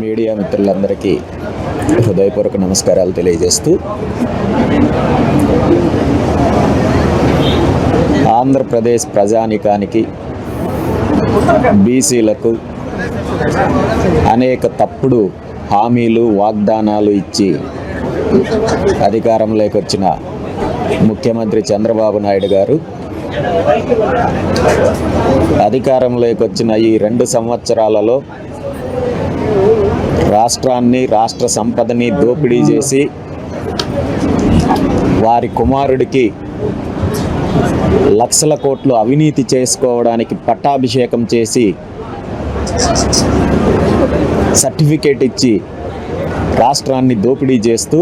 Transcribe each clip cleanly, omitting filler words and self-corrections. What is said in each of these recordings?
Media మిత్రులందరికీ హృదయపూర్వక నమస్కారాలు తెలియజేస్తూ, ఆంధ్రప్రదేశ్ ప్రజానీకానికి బీసీలకు అనేక తప్పుడు హామీలు వాగ్దానాలు ఇచ్చి అధికారంలోకి వచ్చిన ముఖ్యమంత్రి చంద్రబాబు నాయుడు గారు అధికారంలోకి వచ్చిన ఈ 2 సంవత్సరాలలో రాష్ట్రాన్ని, రాష్ట్ర సంపదని దోపిడీ చేసి వారి కుమారుడికి లక్షల కోట్లు అవినీతి చేసుకోవడానికి పట్టాభిషేకం చేసి సర్టిఫికేట్ ఇచ్చి రాష్ట్రాన్ని దోపిడీ చేస్తూ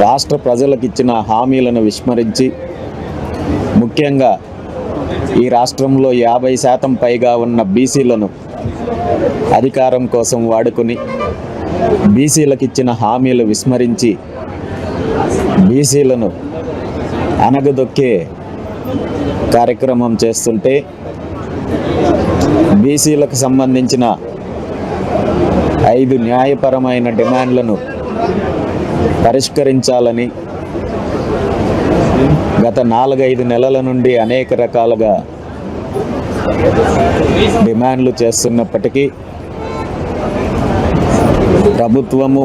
రాష్ట్ర ప్రజలకు ఇచ్చిన హామీలను విస్మరించి, ముఖ్యంగా ఈ రాష్ట్రంలో 50% పైగా ఉన్న బీసీలను అధికారం కోసం వాడుకొని బీసీలకు ఇచ్చిన హామీలు విస్మరించి బీసీలను అనగదొక్కే కార్యక్రమం చేస్తుంటే, బీసీలకు సంబంధించిన 5 న్యాయపరమైన డిమాండ్లను పరిష్కరించాలని గత 4-5 నెలల నుండి అనేక రకాలుగా డిమాండ్లు చేస్తున్నప్పటికీ ప్రభుత్వము,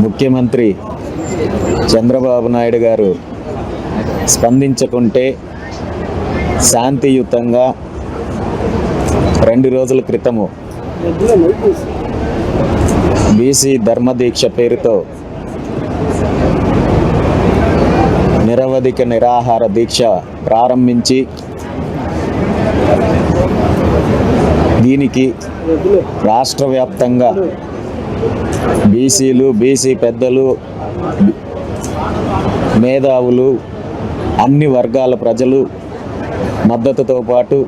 ముఖ్యమంత్రి చంద్రబాబు నాయుడు గారు స్పందించకుంటే శాంతియుతంగా 2 రోజుల క్రితము బీసీ ధర్మదీక్ష పేరుతో నిరవధిక నిరాహార దీక్ష ప్రారంభించి దీనికి రాష్ట్ర వ్యాప్తంగా బీసీలు, బీసీ పెద్దలు, మేధావులు, అన్ని వర్గాల ప్రజలు మద్దతుతో పాటు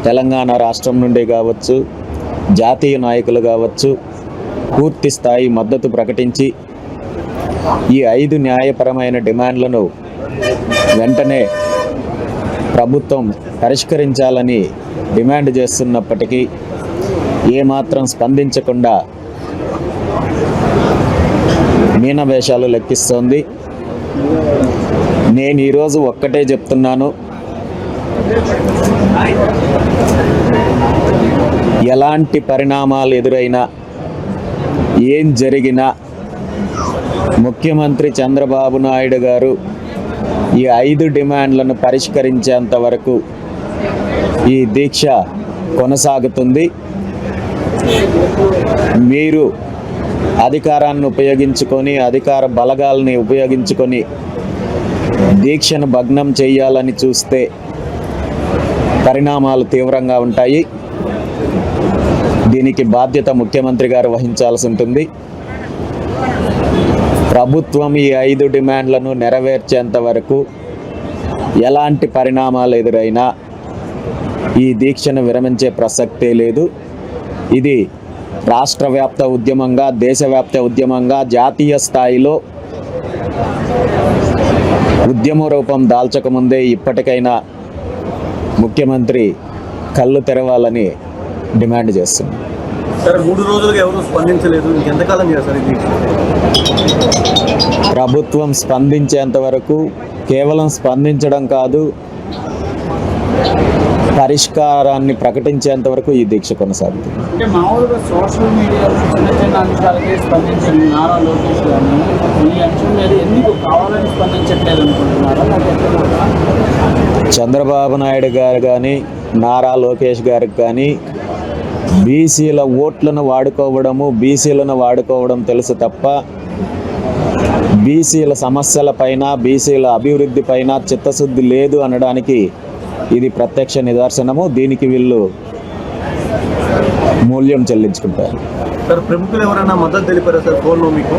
తెలంగాణ రాష్ట్రం నుండి కావచ్చు, జాతీయ నాయకులు కావచ్చు, పూర్తి స్థాయి మద్దతు ప్రకటించి ఈ 5 న్యాయపరమైన డిమాండ్లను వెంటనే ప్రభుత్వం పరిష్కరించాలని డిమాండ్ చేస్తున్నప్పటికీ ఏమాత్రం స్పందించకుండా మీనవేషాలు లెక్కిస్తోంది. నేను ఈరోజు ఒక్కటే చెప్తున్నాను, ఎలాంటి పరిణామాలు ఎదురైనా, ఏం జరిగినా ముఖ్యమంత్రి చంద్రబాబు నాయుడు గారు ఈ 5 డిమాండ్లను పరిష్కరించేంత వరకు ఈ దీక్ష కొనసాగుతుంది. మీరు అధికారాన్ని ఉపయోగించుకొని, అధికార బలగాల్ని ఉపయోగించుకొని దీక్షను భగ్నం చేయాలని చూస్తే పరిణామాలు తీవ్రంగా ఉంటాయి. దీనికి బాధ్యత ముఖ్యమంత్రి గారు వహించాల్సి ఉంటుంది. ప్రభుత్వం ఈ 5 డిమాండ్లను నెరవేర్చేంత వరకు ఎలాంటి పరిణామాలు ఎదురైనా ఈ దీక్షను విరమించే ప్రసక్తే లేదు. ఇది రాష్ట్ర వ్యాప్త ఉద్యమంగా, దేశవ్యాప్త ఉద్యమంగా, జాతీయ స్థాయిలో ఉద్యమ రూపం దాల్చకముందే ఇప్పటికైనా ముఖ్యమంత్రి కళ్ళు తెరవాలని డిమాండ్ చేస్తుంది. సార్, 3 రోజులుగా ఎవరు స్పందించలేదు, ఇంకెంతకాలం చేస్తారు ఇది? ప్రభుత్వం స్పందించేంత వరకు, కేవలం స్పందించడం కాదు, పరిష్కారాన్ని ప్రకటించేంత వరకు ఈ దీక్ష కొనసాగుతుంది. అంటే మామూలుగా సోషల్ మీడియాలో చిన్న చిన్న అంశాలకే స్పందించిన నారా లోకేష్ గారిని ఈ అంశం మీద ఎందుకు కావాలని స్పందించట్లేదు అనుకుంటున్నారా? చంద్రబాబు నాయుడు గారు కానీ, నారా లోకేష్ గారికి కానీ బీసీల ఓట్లను వాడుకోవడము, బీసీలను వాడుకోవడం తెలుసు తప్ప బీసీల సమస్యల పైన, బీసీల అభివృద్ధి పైన చిత్తశుద్ధి లేదు అనడానికి ఇది ప్రత్యక్ష నిదర్శనము. దీనికి వీళ్ళు మూల్యం చెల్లించుకుంటారు. సార్, ప్రముఖులు ఎవరైనా మద్దతు తెలిపారా సార్ ఫోన్లో మీకు?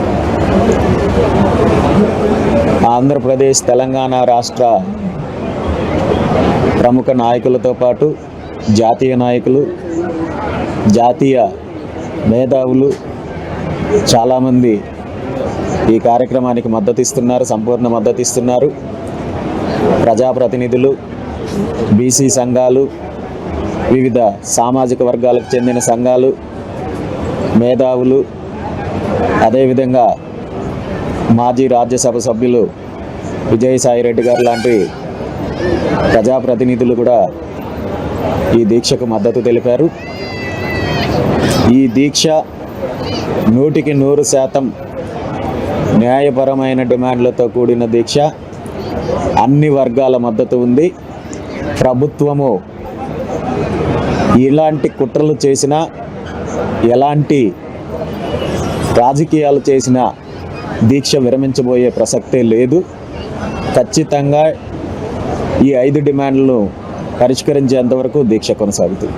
ఆంధ్రప్రదేశ్, తెలంగాణ రాష్ట్ర ప్రముఖ నాయకులతో పాటు జాతీయ నాయకులు, జాతీయ మేధావులు చాలామంది ఈ కార్యక్రమానికి మద్దతు ఇస్తున్నారు, సంపూర్ణ మద్దతు ఇస్తున్నారు. ప్రజాప్రతినిధులు, బీసీ సంఘాలు, వివిధ సామాజిక వర్గాలకు చెందిన సంఘాలు, మేధావులు, అదేవిధంగా మాజీ రాజ్యసభ సభ్యులు విజయసాయిరెడ్డి గారు లాంటి ప్రజాప్రతినిధులు కూడా ఈ దీక్షకు మద్దతు తెలిపారు. ఈ దీక్ష 100% న్యాయపరమైన డిమాండ్లతో కూడిన దీక్ష. అన్ని వర్గాల మద్దతు ఉంది. ప్రభుత్వము ఇలాంటి కుట్రలు చేసినా, ఎలాంటి రాజకీయాలు చేసినా దీక్ష విరమించబోయే ప్రసక్తే లేదు. ఖచ్చితంగా ఈ 5 డిమాండ్లను పరిష్కరించేంత వరకు దీక్ష కొనసాగుతుంది.